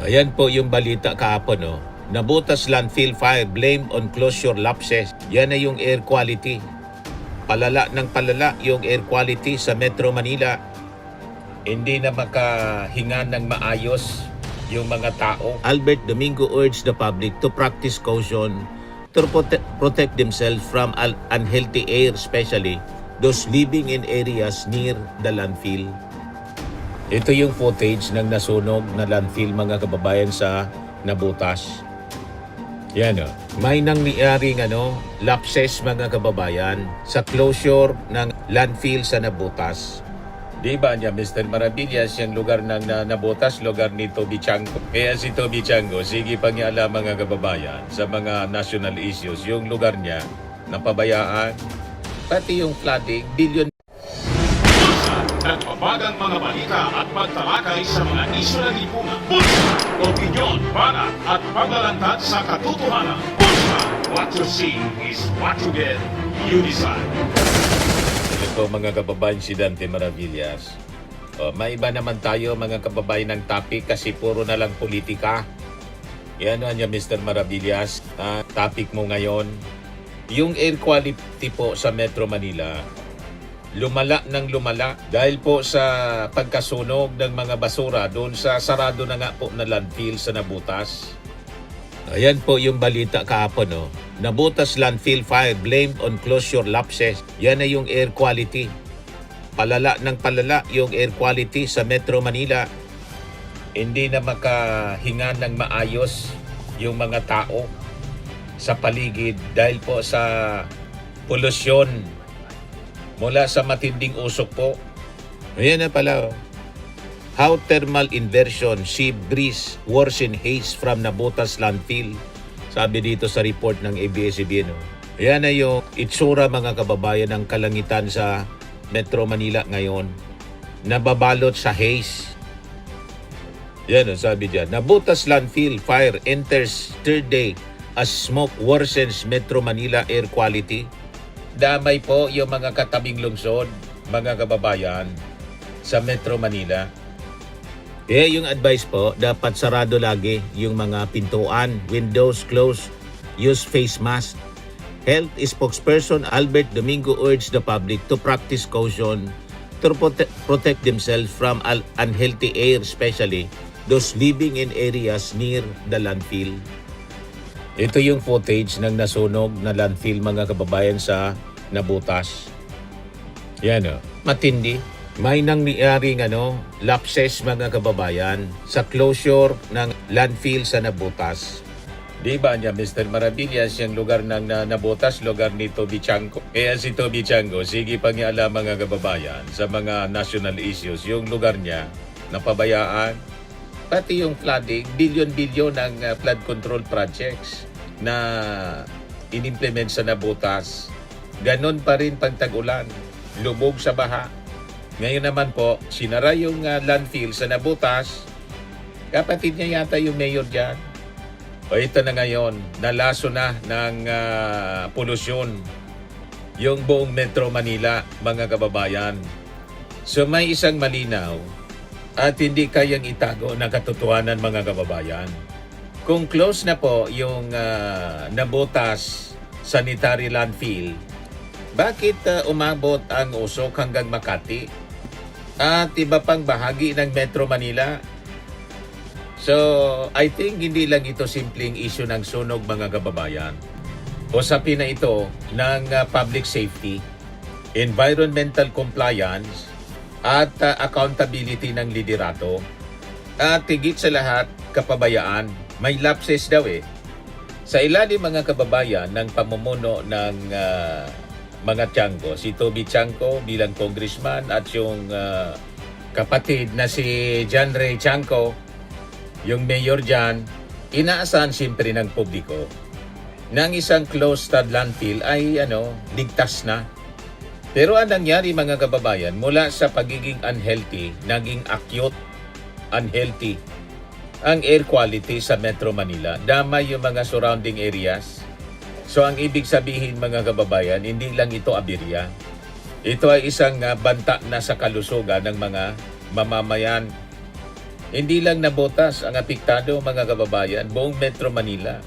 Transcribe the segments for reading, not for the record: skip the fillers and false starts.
Ayan po yung balita kahapon, no? Nabutas landfill fire, blame on closure lapses. Yan na yung air quality. Palala ng palala yung air quality sa Metro Manila. Hindi na makahinga ng maayos yung mga tao. Albert Domingo urged the public to practice caution to protect themselves from unhealthy air, especially those living in areas near the landfill. Ito yung footage ng nasunog na landfill, mga kababayan, sa Nabutas. Yan o. May nangyaring lapses, mga kababayan, sa closure ng landfill sa Nabutas. Di ba niya, Mr. Maravillas, yung lugar ng Nabutas, lugar ni Toby Chango. Kaya si Toby Chango, sige pang niya alam, mga kababayan, sa mga national issues, yung lugar niya, napabayaan, pati yung flooding, billion. Nagpapagang mga balita at pagtalakay sa mga isyu ng lipunan. Bulsa! Opinyon, banat at paglalantad sa katotohanan. Bulsa! What you see is what you get. You decide. Ito, mga kababayan, si Dante Maravillas. May iba naman tayo, mga kababayan, ng topic kasi puro na lang politika. Yan niya, Mr. Maravillas. Topic mo ngayon, yung air quality po sa Metro Manila. Lumala dahil po sa pagkasunog ng mga basura doon sa sarado na nga po na landfill sa Nabutas. Ayan po yung balita kahapon, no? Nabutas landfill fire, blamed on closure lapses. Yan na yung air quality. Palala ng palala yung air quality sa Metro Manila. Hindi na makahinga ng maayos yung mga tao sa paligid dahil po sa polusyon mula sa matinding usok po. Ayan na pala. How thermal inversion, sea breeze, worsen haze from Nabutas landfill. Sabi dito sa report ng ABS-CBN. Ayan na yung itsura, mga kababayan, ng kalangitan sa Metro Manila ngayon. Nababalot sa haze. Yan o, sabi dyan. Nabutas landfill fire enters third day as smoke worsens Metro Manila air quality. Damay po yung mga katabing lungsod, mga kababayan, sa Metro Manila. Yung advice po, dapat sarado lagi yung mga pintuan, windows closed, use face mask. Health spokesperson Albert Domingo urged the public to practice caution to protect themselves from unhealthy air, especially those living in areas near the landfill. Ito yung footage ng nasunog na landfill, mga kababayan, sa Nabutas. Yan o. Matindi. May nangyaring lapses, mga kababayan, sa closure ng landfill sa Nabutas. Di ba niya, Mr. Maravillas, yung lugar ng Nabutas, lugar ni Toby Chango. Kaya si Toby Chango, sige pang niya alam, mga kababayan, sa mga national issues, yung lugar niya, napabayaan, pati yung flooding, billion-billion ng flood control projects na inimplement sa Nabutas. Ganon pa rin pag tag-ulan, lubog sa baha. Ngayon naman po, sinara yung landfill sa Nabutas. Kapatid niya yata yung mayor dyan. O ito na ngayon, nalaso na ng polusyon yung buong Metro Manila, mga kababayan. So may isang malinaw at hindi kayang itago na katotohanan, mga kababayan. Kung close na po yung Nabutas sanitary landfill, bakit umabot ang usok hanggang Makati at iba pang bahagi ng Metro Manila? So, I think hindi lang ito simpleng issue ng sunog, mga kababayan. Usapin na ito ng public safety, environmental compliance, at accountability ng liderato. At higit sa lahat, kapabayaan. May lapses daw sa ilalim, mga kababayan, ng pamumuno ng mga Chango, si Toby Chango bilang congressman at yung kapatid na si John Ray Chango, yung mayor dyan, inaasahan siyempre ng publiko na ang isang closed landfill ay ligtas na. Pero ang nangyari, mga kababayan, mula sa pagiging unhealthy, naging acute unhealthy ang air quality sa Metro Manila. Damay yung mga surrounding areas. So ang ibig sabihin, mga kababayan, hindi lang ito aberya. Ito ay isang banta na sa kalusugan ng mga mamamayan. Hindi lang nabotas ang apektado mga kababayan, buong Metro Manila.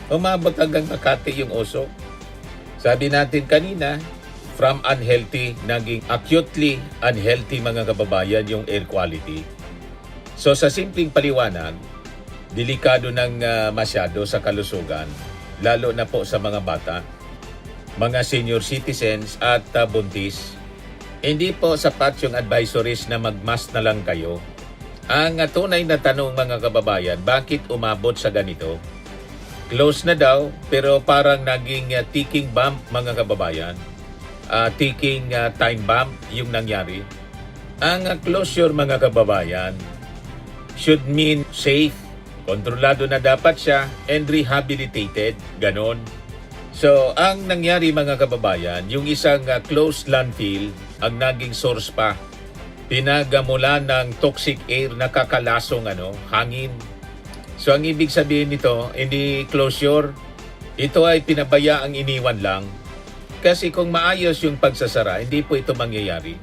Umabot hanggang Makati yung usok. Sabi natin kanina, from unhealthy, naging acutely unhealthy mga kababayan yung air quality. So sa simpleng paliwanag, delikado ng masyado sa kalusugan, lalo na po sa mga bata, mga senior citizens at buntis. Hindi po sapat yung advisories na mag-mask na lang kayo. Ang tunay na tanong mga kababayan, bakit umabot sa ganito? Close na daw pero parang naging ticking bomb mga kababayan. Ticking time bomb yung nangyari. Ang closure mga kababayan should mean safe, kontrolado na dapat siya and rehabilitated, ganon. So ang nangyari mga kababayan, yung isang closed landfill ang naging source pa. Pinagamulan ng toxic air na kakalasong hangin. So ang ibig sabihin nito, hindi closure, ito ay pinabayaang iniwan lang. Kasi kung maayos yung pagsasara, hindi po ito mangyayari.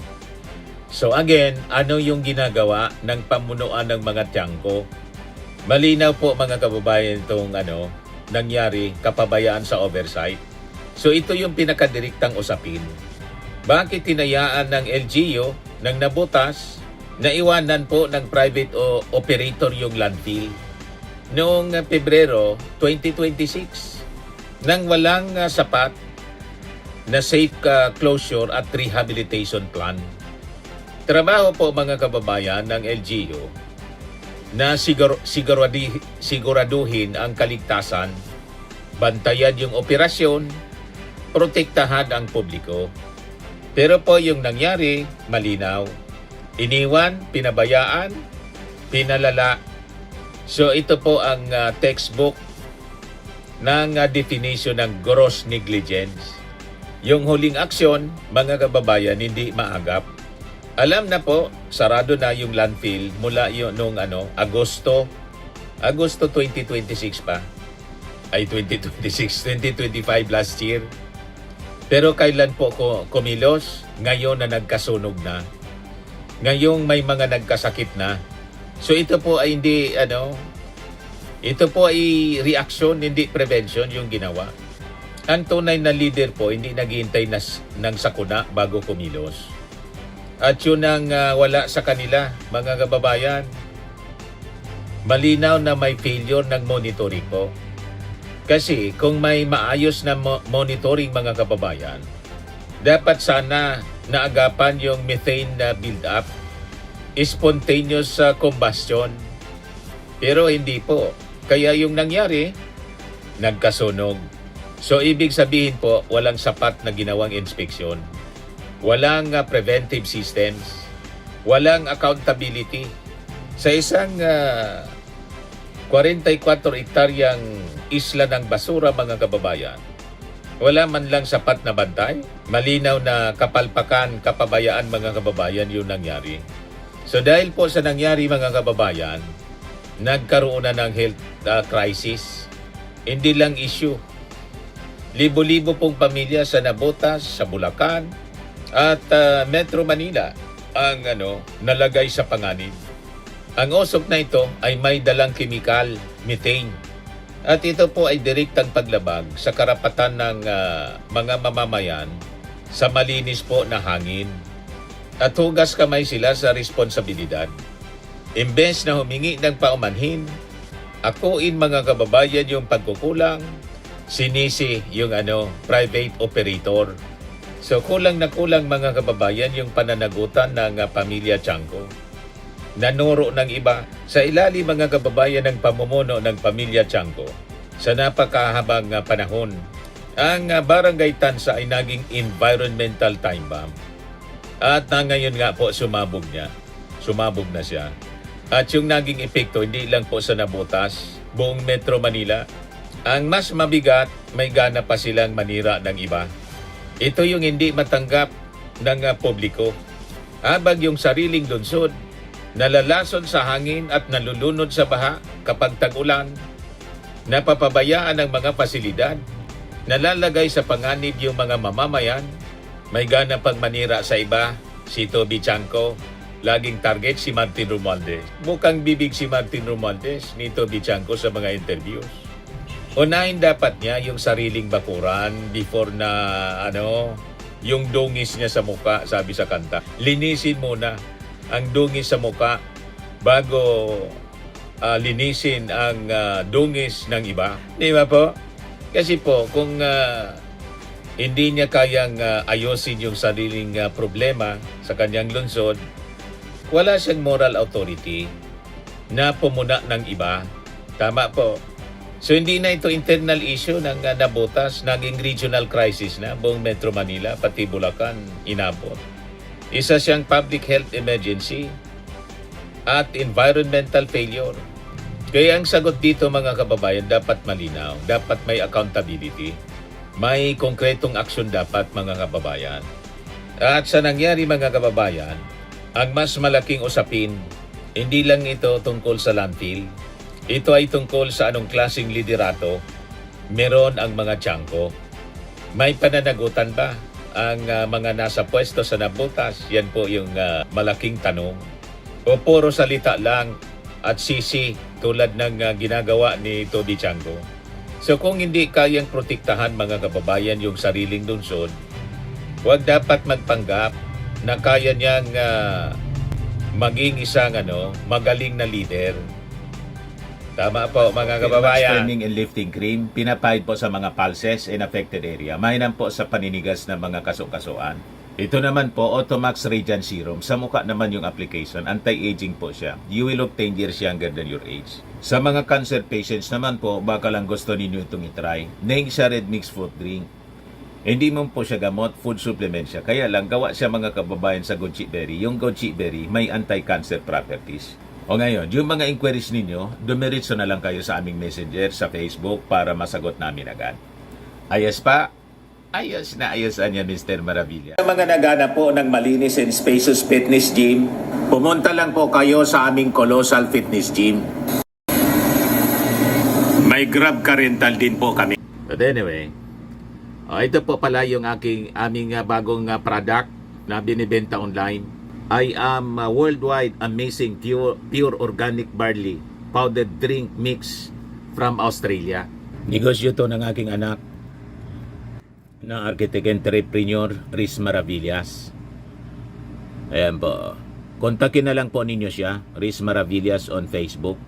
So again, ano yung ginagawa ng pamunuan ng mga tiyangko? Malinaw po mga kababayan itong nangyari, kapabayaan sa oversight. So ito yung pinakadiriktang usapin. Bakit tinayaan ng LGU nang nabutas, naiwanan po ng private operator yung landfill noong Pebrero 2026 nang walang sapat na safe closure at rehabilitation plan. Trabaho po mga kababayan ng LGU na siguraduhin ang kaligtasan, bantayan yung operasyon, protektahan ang publiko. Pero po yung nangyari, malinaw. Iniwan, pinabayaan, pinalala. So ito po ang textbook ng definition ng gross negligence. Yung huling aksyon, mga kababayan, hindi maagap. Alam na po, sarado na yung landfill mula yung noong Agosto 2026 pa. Ay 2025 last year. Pero kailan po kumilos? Ngayon na nagkasunog na. Ngayong may mga nagkasakit na. So ito po ay hindi ito po ay reaction, hindi prevention yung ginawa. Ang tunay na leader po hindi naghihintay ng sakuna bago kumilos. At yun ang wala sa kanila, mga kababayan. Malinaw na may failure ng monitoring po. Kasi kung may maayos na monitoring mga kababayan, dapat sana naagapan yung methane na build-up, spontaneous combustion. Pero hindi po. Kaya yung nangyari, nagkasunog. So ibig sabihin po, walang sapat na ginawang inspeksyon. Walang preventive systems. Walang accountability. Sa isang 44 hektaryang isla ng basura mga kababayan, wala man lang sapat na bantay, malinaw na kapalpakan, kapabayaan mga kababayan yung nangyari. So dahil po sa nangyari mga kababayan, nagkaroon na ng health crisis. Hindi lang issue. Libo-libo pong pamilya sa Nabotas, sa Bulacan, at Metro Manila ang nalagay sa panganib. Ang usok na ito ay may dalang kemikal, methane. At ito po ay direktang paglabag sa karapatan ng mga mamamayan sa malinis po na hangin. At hugas kamay sila sa responsibilidad. Imbes na humingi ng paumanhin, akuin mga kababayan yung pagkukulang, sinisi yung private operator. So kulang na kulang mga kababayan yung pananagutan ng pamilya Tiangco. Nanuro ng iba sa ilalim mga kababayan ng pamumuno ng pamilya Tiangco sa napakahabang panahon. Ang Barangay Tansa ay naging environmental time bomb. At ngayon nga po sumabog na siya. At yung naging epekto hindi lang po sa Nabotas, buong Metro Manila. Ang mas mabigat, may gana pa silang manira ng iba. Ito yung hindi matanggap ng publiko. Habang yung sariling lungsod, nalalason sa hangin at nalulunod sa baha kapag tag-ulan, napapabayaan ang mga pasilidad, nalalagay sa panganib yung mga mamamayan, may gana pang manira sa iba, si Toby Tiangco, laging target si Martin Romualdez. Mukhang bibig si Martin Romualdez ni Toby Chanco sa mga interviews. Unahin dapat niya yung sariling bakuran before na yung dungis niya sa muka, sabi sa kanta. Linisin muna ang dungis sa muka bago linisin ang dungis ng iba. Di ba po? Kasi po, kung hindi niya kayang ayusin yung sariling problema sa kanyang lungsod, wala siyang moral authority na pumuna ng iba. Tama po. So hindi na ito internal issue ng nabutas, naging regional crisis na buong Metro Manila, pati Bulacan, inabot. Isa siyang public health emergency at environmental failure. Kaya ang sagot dito mga kababayan, dapat malinaw, dapat may accountability, may konkretong aksyon dapat mga kababayan. At sa nangyari mga kababayan, ang mas malaking usapin, hindi lang ito tungkol sa landfill, ito ay tungkol sa anong klaseng liderato meron ang mga Chanco. May pananagutan ba ang mga nasa pwesto sa nabutas? Yan po yung malaking tanong. O puro salita lang at sisi tulad ng ginagawa ni Toby Chanco. So kung hindi kayang protektahan mga kababayan yung sariling lungsod, huwag dapat magpanggap na kaya niyang maging isang magaling na leader. Tama po mga kababayan. Training and lifting cream, pinapahid po sa mga pulses in affected area. Mainam po sa paninigas ng mga kasukasuan. Ito naman po, Automax Radiant Serum. Sa mukha naman yung application, anti-aging po siya. You will look 10 years younger than your age. Sa mga cancer patients naman po, baka lang gusto ninyo itong itry. Neng siya red mixed fruit drink. Hindi mo po siya gamot, food supplement siya. Kaya lang, gawa siya mga kababayan sa goji berry. Yung goji berry may anti-cancer properties. O ngayon, yung mga inquiries ninyo, dumiritso na lang kayo sa aming messenger sa Facebook para masagot namin agad. Ayos pa? Ayos na ayos niya, Mr. Maravilla. Sa mga nagana po ng malinis and spacious fitness gym, pumunta lang po kayo sa aming Colossal Fitness Gym. May Grab ka rental din po kami. But anyway, ito po pala yung aming bagong product na binibenta online. I am worldwide amazing pure organic barley powdered drink mix from Australia. Negosyo to ng aking anak na architect entrepreneur Riz Maravillas. Ayan po. Kontakin na lang po ninyo siya, Riz Maravillas on Facebook.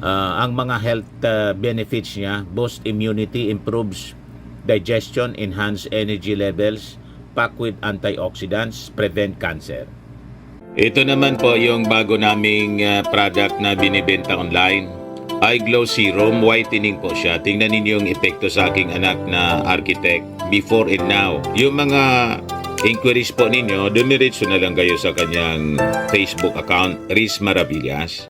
Ang mga health benefits niya, boost immunity, improves digestion, enhance energy levels, packed with antioxidants, prevent cancer. Ito naman po yung bago naming product na binibenta online. Eye Glow Serum, whitening po siya. Tingnan ninyo yung epekto sa aking anak na architect before and now. Yung mga inquiries po ninyo, dumiretso na lang kayo sa kanyang Facebook account, Riz Maravillas.